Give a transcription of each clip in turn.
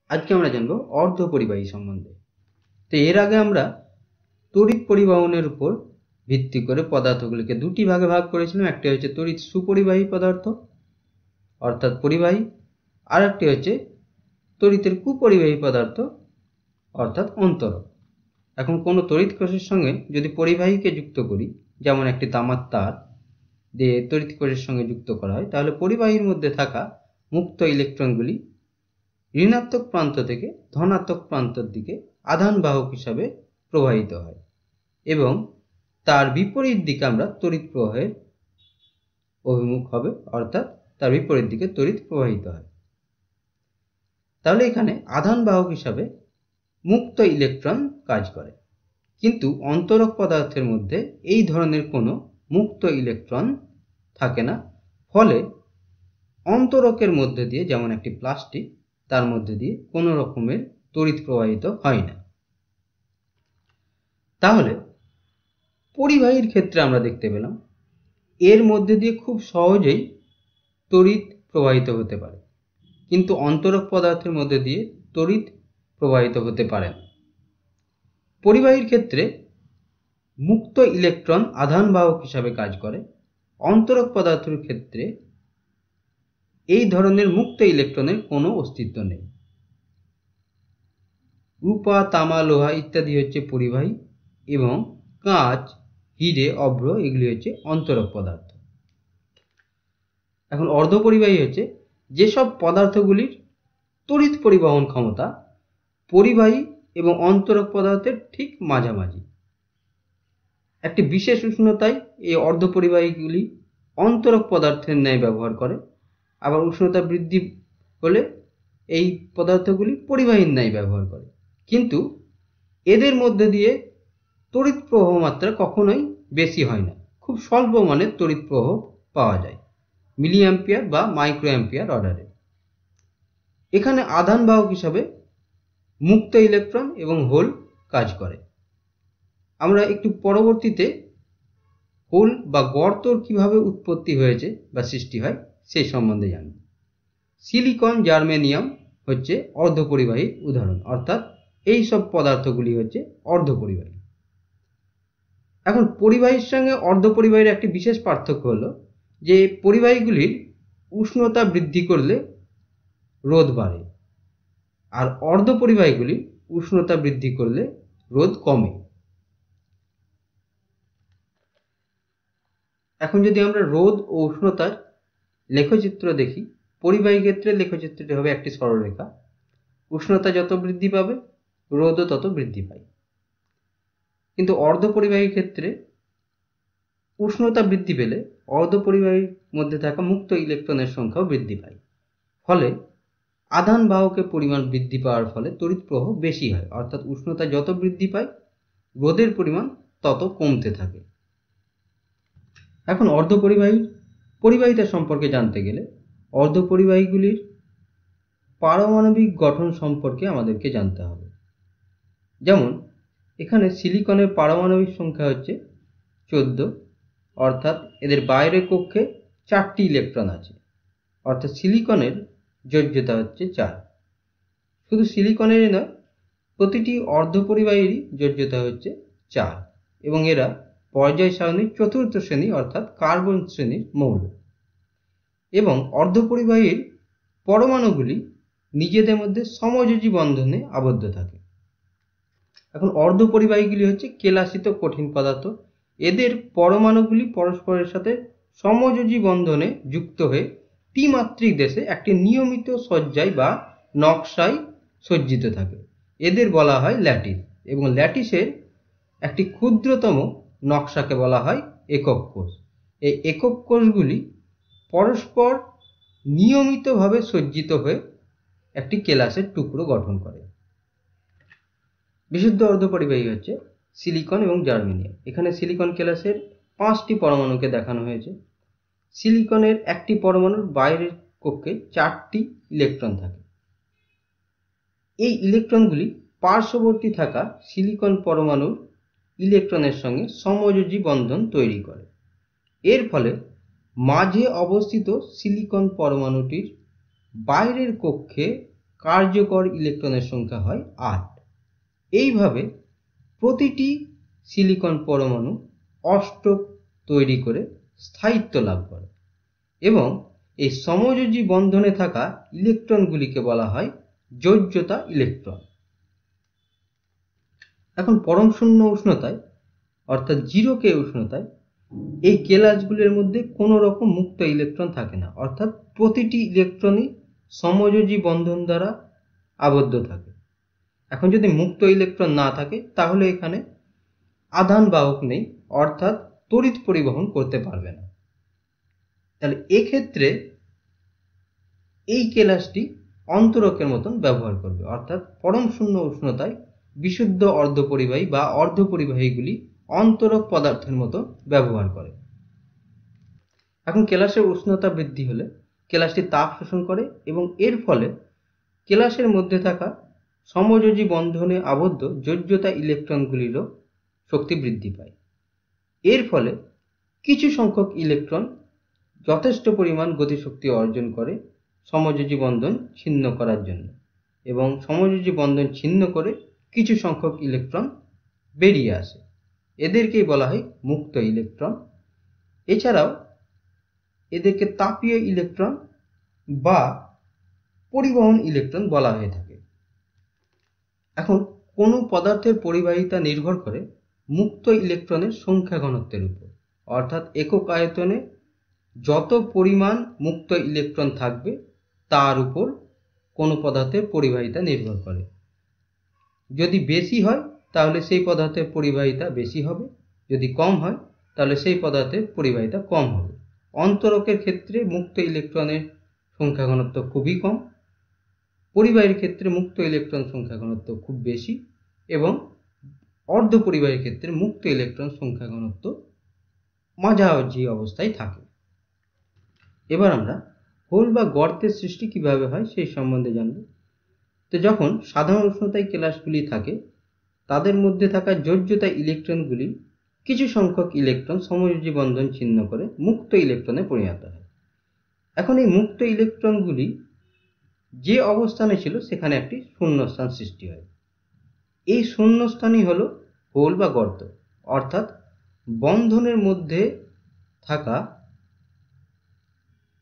আজকে আমরা জানবো অর্ধপরিবাহী সম্বন্ধে। তো এর আগে আমরা তড়িৎ পরিবহনের উপর ভিত্তি করে পদার্থগুলিকে দুটি ভাগে ভাগ করেছিলাম। একটি হচ্ছে তড়িৎ সুপরিবাহী পদার্থ অর্থাৎ পরিবাহী, আর একটি হচ্ছে তড়িতের কুপরিবাহী পদার্থ অর্থাৎ অন্তরক। এখন কোনো তড়িৎ কোষের সঙ্গে যদি পরিবাহীকে যুক্ত করি, যেমন একটি তামার তার দিয়ে তড়িৎ কোষের সঙ্গে যুক্ত করা হয়, তাহলে পরিবাহীর মধ্যে থাকা মুক্ত ইলেকট্রনগুলি ঋণাত্মক প্রান্ত থেকে ধনাত্মক প্রান্তের দিকে আধান বাহক হিসাবে প্রবাহিত হয় এবং তার বিপরীত দিকে আমরা তড়িৎ প্রবাহের অভিমুখ হবে, অর্থাৎ তার বিপরীত দিকে তড়িৎ প্রবাহিত হয়। তাহলে এখানে আধান বাহক হিসাবে মুক্ত ইলেকট্রন কাজ করে, কিন্তু অন্তরক পদার্থের মধ্যে এই ধরনের কোনো মুক্ত ইলেকট্রন থাকে না। ফলে অন্তরকের মধ্যে দিয়ে, যেমন একটি প্লাস্টিক, তার মধ্যে দিয়ে কোনো রকমের তড়িৎ প্রবাহিত হয় না। তাহলে পরিবাহীর ক্ষেত্রে আমরা দেখতে পেলাম এর মধ্যে দিয়ে খুব সহজেই তড়িৎ প্রবাহিত হতে পারে, কিন্তু অন্তরক পদার্থের মধ্যে দিয়ে তড়িৎ প্রবাহিত হতে পারে না। পরিবাহীর ক্ষেত্রে মুক্ত ইলেকট্রন আধান বাহক হিসাবে কাজ করে, অন্তরক পদার্থের ক্ষেত্রে এই ধরনের মুক্ত ইলেকট্রনের কোনো অস্তিত্ব নেই। রূপা, তামা, লোহা ইত্যাদি হচ্ছে পরিবাহী এবং কাঁচ, হিরে, অভ্র এগুলি হচ্ছে অন্তরক পদার্থ। এখন অর্ধপরিবাহী হচ্ছে যেসব পদার্থগুলির তড়িৎ পরিবহন ক্ষমতা পরিবাহী এবং অন্তরক পদার্থের ঠিক মাঝামাঝি। একটি বিশেষ উষ্ণতায় এই অর্ধপরিবাহীগুলি অন্তরক পদার্থের ন্যায় ব্যবহার করে, আবার উষ্ণতা বৃদ্ধি হলে এই পদার্থগুলি পরিবাহীর ন্যায় ব্যবহার করে, কিন্তু এদের মধ্যে দিয়ে তড়িৎ প্রবাহ মাত্রা কখনোই বেশি হয় না। খুব স্বল্প মানের তড়িৎ প্রবাহ পাওয়া যায়, মিলি অ্যাম্পিয়ার বা মাইক্রো অ্যাম্পিয়ার অর্ডারে। এখানে আধান বাহক হিসাবে মুক্ত ইলেকট্রন এবং হোল কাজ করে। আমরা একটু পরবর্তীতে হোল বা গর্তর কিভাবে উৎপত্তি হয়েছে বা সৃষ্টি হয় সেই সম্বন্ধে জানব। সিলিকন, জার্মেনিয়াম হচ্ছে অর্ধপরিবাহীর উদাহরণ, অর্থাৎ এই সব পদার্থগুলি হচ্ছে অর্ধপরিবাহী। এখন পরিবাহীর সঙ্গে অর্ধপরিবাহীর একটি বিশেষ পার্থক্য হলো যে পরিবাহীগুলির উষ্ণতা বৃদ্ধি করলে রোধ বাড়ে, আর অর্ধপরিবাহীগুলির উষ্ণতা বৃদ্ধি করলে রোধ কমে। এখন যদি আমরা রোধ ও উষ্ণতার লেখচিত্র দেখি, পরিবাহী ক্ষেত্রে লেখচিত্রটি হবে একটি সরলরেখা। উষ্ণতা যত বৃদ্ধি পাবে রোধও তত বৃদ্ধি পায়, কিন্তু অর্ধপরিবাহীর ক্ষেত্রে উষ্ণতা বৃদ্ধি পেলে অর্ধপরিবাহীর মধ্যে থাকা মুক্ত ইলেকট্রনের সংখ্যাও বৃদ্ধি পায়। ফলে আধান বাহকের পরিমাণ বৃদ্ধি পাওয়ার ফলে তড়িৎ প্রবাহ বেশি হয়, অর্থাৎ উষ্ণতা যত বৃদ্ধি পায় রোধের পরিমাণ তত কমতে থাকে। এখন পরিবাহিতা সম্পর্কে জানতে গেলে অর্ধপরিবাহীগুলির পারমাণবিক গঠন সম্পর্কে আমাদেরকে জানতে হবে। যেমন এখানে সিলিকনের পারমাণবিক সংখ্যা হচ্ছে 14, অর্থাৎ এদের বাইরের কক্ষে 4টি ইলেকট্রন আছে, অর্থাৎ সিলিকনের যোজ্যতা হচ্ছে 4। শুধু সিলিকনেরই নয়, প্রতিটি অর্ধপরিবাহীরই যোজ্যতা হচ্ছে 4 এবং এরা পর্যায় সারণীর 4র্থ শ্রেণী অর্থাৎ কার্বন শ্রেণীর মৌল। এবং অর্ধপরিবাহীর পরমাণুগুলি নিজেদের মধ্যে সমযোজী বন্ধনে আবদ্ধ থাকে। এখন অর্ধপরিবাহীগুলি হচ্ছে কেলাসিত কঠিন পদার্থ। এদের পরমাণুগুলি পরস্পরের সাথে সমযোজী বন্ধনে যুক্ত হয়ে ত্রিমাত্রিক দেশে একটি নিয়মিত সজ্জায় বা নকশায় সজ্জিত থাকে। এদের বলা হয় ল্যাটিস, এবং ল্যাটিসের একটি ক্ষুদ্রতম নকশাকে বলা হয় একক কোষ। এই একক কোষগুলি পরস্পর নিয়মিতভাবে সজ্জিত হয়ে একটি কেলাসের টুকরো গঠন করে। বিশুদ্ধ অর্ধপরিবাহী হচ্ছে সিলিকন এবং জার্মেনিয়াম। এখানে সিলিকন কেলাসের 5টি পরমাণুকে দেখানো হয়েছে। সিলিকনের একটি পরমাণুর বাইরের কক্ষে 4টি ইলেকট্রন থাকে। এই ইলেকট্রনগুলি পার্শ্ববর্তী থাকা সিলিকন পরমাণুর ইলেকট্রনের সঙ্গে সমযোজী বন্ধন তৈরি করে। এর ফলে মাঝে অবস্থিত সিলিকন পরমাণুটির বাইরের কক্ষে কার্যকর ইলেকট্রনের সংখ্যা হয় 8। এইভাবে প্রতিটি সিলিকন পরমাণু অষ্টক তৈরি করে স্থায়িত্ব লাভ করে এবং এই সমযোজী বন্ধনে থাকা ইলেকট্রনগুলিকে বলা হয় যোজ্যতা ইলেকট্রন। এখন পরম শূন্য উষ্ণতায় অর্থাৎ 0K উষ্ণতায় এই কেলাসগুলির মধ্যে কোনো রকম মুক্ত ইলেকট্রন থাকে না, অর্থাৎ প্রতিটি ইলেকট্রনই সমযোজী বন্ধন দ্বারা আবদ্ধ থাকে। এখন যদি মুক্ত ইলেকট্রন না থাকে তাহলে এখানে আধান বাহক নেই, অর্থাৎ তড়িৎ পরিবহন করতে পারবে না। তাহলে এক্ষেত্রে এই কেলাসটি অন্তরকের মতন ব্যবহার করবে, অর্থাৎ পরম শূন্য উষ্ণতায় বিশুদ্ধ অর্ধপরিবাহী বা অর্ধপরিবাহীগুলি অন্তরক পদার্থের মতো ব্যবহার করে। এখন কেলাসের উষ্ণতা বৃদ্ধি হলে কেলাসটি তাপ শোষণ করে এবং এর ফলে কেলাসের মধ্যে থাকা সমযোজী বন্ধনে আবদ্ধ যোজ্যতা ইলেকট্রনগুলিরও শক্তি বৃদ্ধি পায়। এর ফলে কিছু সংখ্যক ইলেকট্রন যথেষ্ট পরিমাণ গতিশক্তি অর্জন করে সমযোজী বন্ধন ছিন্ন করার জন্য, এবং সমযোজী বন্ধন ছিন্ন করে কিছু সংখ্যক ইলেকট্রন বেরিয়ে আসে। এদেরকেই বলা হয় মুক্ত ইলেকট্রন। এছাড়াও এদেরকে তাপীয় ইলেকট্রন বা পরিবহন ইলেকট্রন বলা হয়ে থাকে। এখন কোনো পদার্থের পরিবাহিতা নির্ভর করে মুক্ত ইলেকট্রনের সংখ্যা ঘনত্বের উপর, অর্থাৎ একক আয়তনে যত পরিমাণ মুক্ত ইলেকট্রন থাকবে তার উপর কোনো পদার্থের পরিবাহিতা নির্ভর করে। যদি বেশি হয় তাহলে সেই পদার্থের পরিবাহিতা বেশি হবে, যদি কম হয় তাহলে সেই পদার্থের পরিবাহিতা কম হবে। অন্তরকের ক্ষেত্রে মুক্ত ইলেকট্রনের সংখ্যা ঘনত্ব খুবই কম, পরিবাহীর ক্ষেত্রে মুক্ত ইলেকট্রন সংখ্যা ঘনত্ব খুব বেশি, এবং অর্ধপরিবাহীর ক্ষেত্রে মুক্ত ইলেকট্রন সংখ্যা ঘনত্ব মাঝামাঝি অবস্থায় থাকে। এবার আমরা হোল বা গর্তের সৃষ্টি কিভাবে হয় সেই সম্বন্ধে জানব। তো যখন সাধারণ উষ্ণতায় কেলাসগুলি থাকে তাদের মধ্যে থাকা যোজ্যতা ইলেকট্রনগুলি কিছু সংখ্যক ইলেকট্রন সমযোজী বন্ধন ছিন্ন করে মুক্ত ইলেকট্রনে পরিণত হয়। এখন এই মুক্ত ইলেকট্রনগুলি যে অবস্থানে ছিল সেখানে একটি শূন্যস্থান সৃষ্টি হয়। এই শূন্যস্থানই হলো হোল বা গর্ত, অর্থাৎ বন্ধনের মধ্যে থাকা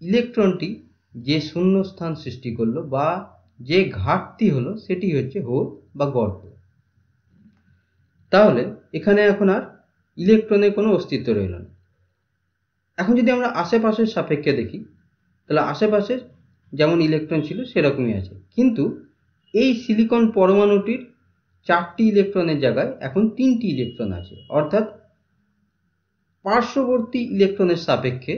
ইলেকট্রনটি যে শূন্যস্থান সৃষ্টি করলো বা যে ঘাটতি হলো সেটি হচ্ছে হোল বা গর্ত। তাহলে এখানে এখন আর ইলেকট্রনের কোনো অস্তিত্ব রইল না। এখন যদি আমরা আশেপাশের সাপেক্ষে দেখি তাহলে আশেপাশে যেমন ইলেকট্রন ছিল সেরকমই আছে, কিন্তু এই সিলিকন পরমাণুটির 4টি ইলেকট্রনের জায়গায় এখন 3টি ইলেকট্রন আছে, অর্থাৎ পার্শ্ববর্তী ইলেকট্রনের সাপেক্ষে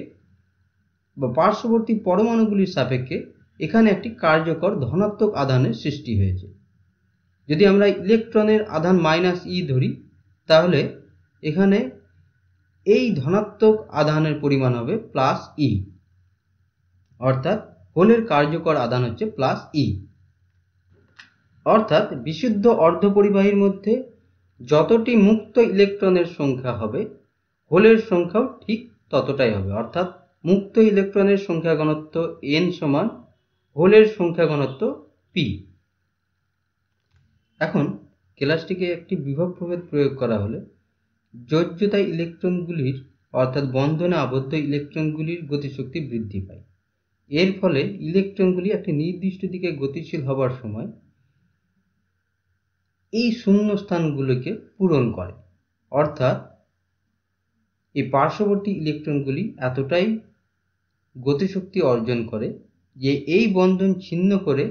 বা পার্শ্ববর্তী পরমাণুগুলির সাপেক্ষে এখানে একটি কার্যকর ধনাত্মক আধানের সৃষ্টি হয়েছে। যদি আমরা ইলেকট্রনের আধান -e ধরি তাহলে এখানে এই ধনাত্মক আধানের পরিমাণ হবে +e, অর্থাৎ হোলের কার্যকর আধান হচ্ছে +e। অর্থাৎ বিশুদ্ধ অর্ধপরিবাহীর মধ্যে যতটি মুক্ত ইলেকট্রনের সংখ্যা হবে হোলের সংখ্যাও ঠিক ততটাই হবে, অর্থাৎ মুক্ত ইলেকট্রনের সংখ্যা ঘনত্ব n সমান হোলের সংখ্যা ঘনত্ব p। এখন কেলাসটিকে একটি বিভব প্রভেদ প্রয়োগ করা হলে যোজ্যতা ইলেকট্রনগুলির অর্থাৎ বন্ধনে আবদ্ধ ইলেকট্রনগুলির গতিশক্তি বৃদ্ধি পায়। এর ফলে ইলেকট্রনগুলি একটি নির্দিষ্ট দিকে গতিশীল হবার সময় এই শূন্যস্থানগুলিকে পূরণ করে, অর্থাৎ এই পার্শ্ববর্তী ইলেকট্রনগুলি এতটাই গতিশক্তি অর্জন করে যে এই বন্ধন ছিন্ন করে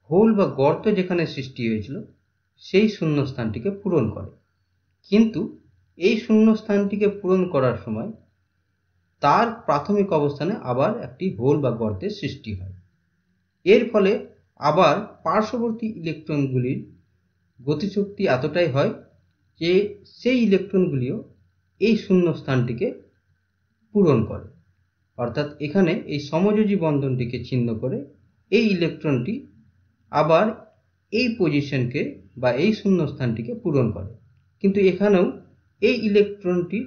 হোল বা গর্ত যেখানে সৃষ্টি হয়েছিল সেই শূন্যস্থানটিকে পূরণ করে। কিন্তু এই শূন্যস্থানটিকে পূরণ করার সময় তার প্রাথমিক অবস্থানে আবার একটি হোল বা গর্তের সৃষ্টি হয়। এর ফলে আবার পার্শ্ববর্তী ইলেকট্রনগুলির গতিশক্তি এতটাই হয় যে সেই ইলেকট্রনগুলিও এই শূন্যস্থানটিকে পূরণ করে, অর্থাৎ এখানে এই সমযোজী বন্ধনটিকে ছিন্ন করে এই ইলেকট্রনটি আবার এই পজিশনকে বা এই শূন্যস্থানটিকে পূরণ করে। কিন্তু এখানেও এই ইলেকট্রনটির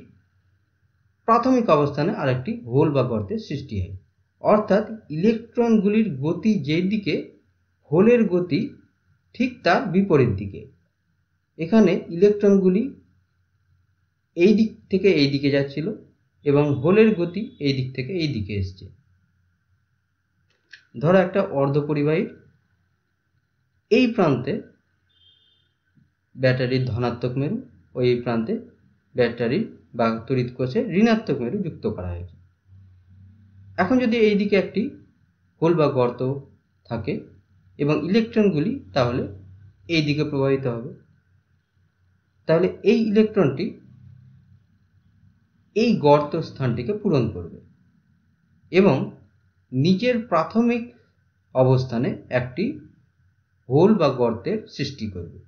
প্রাথমিক অবস্থানে আরেকটি হোল বা গর্তের সৃষ্টি হয়, অর্থাৎ ইলেকট্রনগুলির গতি যেদিকে হোলের গতি ঠিক তার বিপরীত দিকে। এখানে ইলেকট্রনগুলি এই দিক থেকে এই দিকে যাচ্ছিল এবং হোলের গতি এই দিক থেকে এই দিকে এসছে। ধরো একটা অর্ধপরিবাহীর এই প্রান্তে ব্যাটারির ধনাত্মক মেরু ও এই প্রান্তে ব্যাটারির বা তড়িৎ কোষের ঋণাত্মক মেরু যুক্ত করা হয়েছে। এখন যদি এই দিকে একটি হোল বা গর্ত থাকে এবং ইলেকট্রনগুলি তাহলে এই দিকে প্রবাহিত হবে, তাহলে এই ইলেকট্রনটি এই গর্ত স্থানটিকে পূরণ করবে এবং নিজের প্রাথমিক অবস্থানে একটি হোল বা গর্তের সৃষ্টি করবে।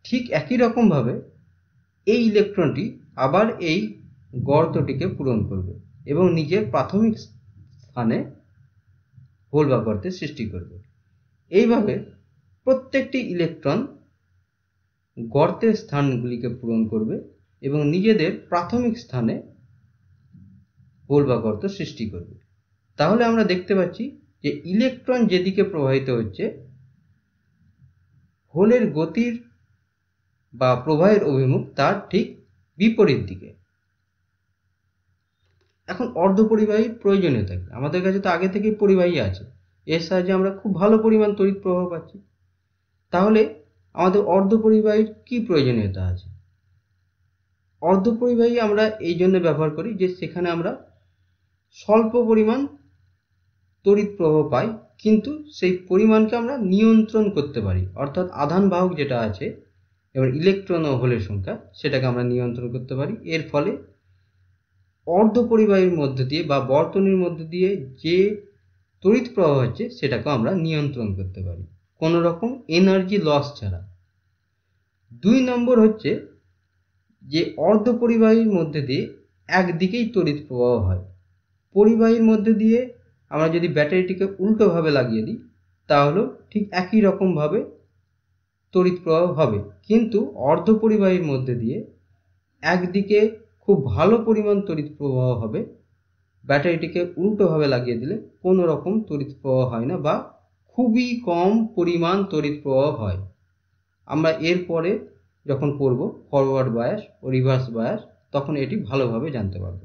ঠিক একই রকমভাবে এই ইলেকট্রনটি আবার এই গর্তটিকে পূরণ করবে এবং নিজের প্রাথমিক স্থানে হোল বা গর্তের সৃষ্টি করবে। এইভাবে প্রত্যেকটি ইলেকট্রন গর্তের স্থানগুলিকে পূরণ করবে এবং নিজেদের প্রাথমিক স্থানে হোল বা গর্ত সৃষ্টি করবে। তাহলে আমরা দেখতে পাচ্ছি যে ইলেকট্রন যেদিকে প্রবাহিত হচ্ছে হোলের গতির বা প্রবাহের অভিমুখ তার ঠিক বিপরীত দিকে। এখন অর্ধপরিবাহীর প্রয়োজনীয়তা কি? আমাদের কাছে তো আগে থেকেই পরিবাহী আছে, এর সাহায্যে আমরা খুব ভালো পরিমাণ তড়িৎ প্রবাহ পাচ্ছি। তাহলে আমাদের অর্ধপরিবাহীর কি প্রয়োজনীয়তা আছে? অর্ধপরিবাহী আমরা এই জন্য ব্যবহার করি যে সেখানে আমরা স্বল্প পরিমাণ তড়িৎ প্রবাহ পাই, কিন্তু সেই পরিমাণকে আমরা নিয়ন্ত্রণ করতে পারি। অর্থাৎ আধান বাহক যেটা আছে এবং ইলেকট্রন ও হোলের সংখ্যা সেটাকে আমরা নিয়ন্ত্রণ করতে পারি। এর ফলে অর্ধপরিবাহীর মধ্য দিয়ে বা বর্তনীর মধ্য দিয়ে যে তড়িৎ প্রবাহ হচ্ছে সেটাকে আমরা নিয়ন্ত্রণ করতে পারি কোনো রকম এনার্জি লস ছাড়া। 2 নম্বর হচ্ছে যে অর্ধপরিবাহীর মধ্যে দিয়ে একদিকেই তড়িৎ প্রবাহ হয়। পরিবাহীর মধ্যে দিয়ে আমরা যদি ব্যাটারিটিকে উল্টোভাবে লাগিয়ে দিই তাহলেও ঠিক একই রকমভাবে তড়িৎ প্রবাহ হবে, কিন্তু অর্ধপরিবাহীর মধ্যে দিয়ে একদিকে খুব ভালো পরিমাণ তড়িৎ প্রবাহ হবে, ব্যাটারিটিকে উল্টোভাবে লাগিয়ে দিলে কোনো রকম তড়িৎ প্রবাহ হয় না বা খুবই কম পরিমাণ তড়িৎ প্রবাহ হয়। আমরা এরপরে যখন পড়ব ফরওয়ার্ড বায়াস ও রিভার্স বায়াস তখন এটি ভালোভাবে জানতে পারব।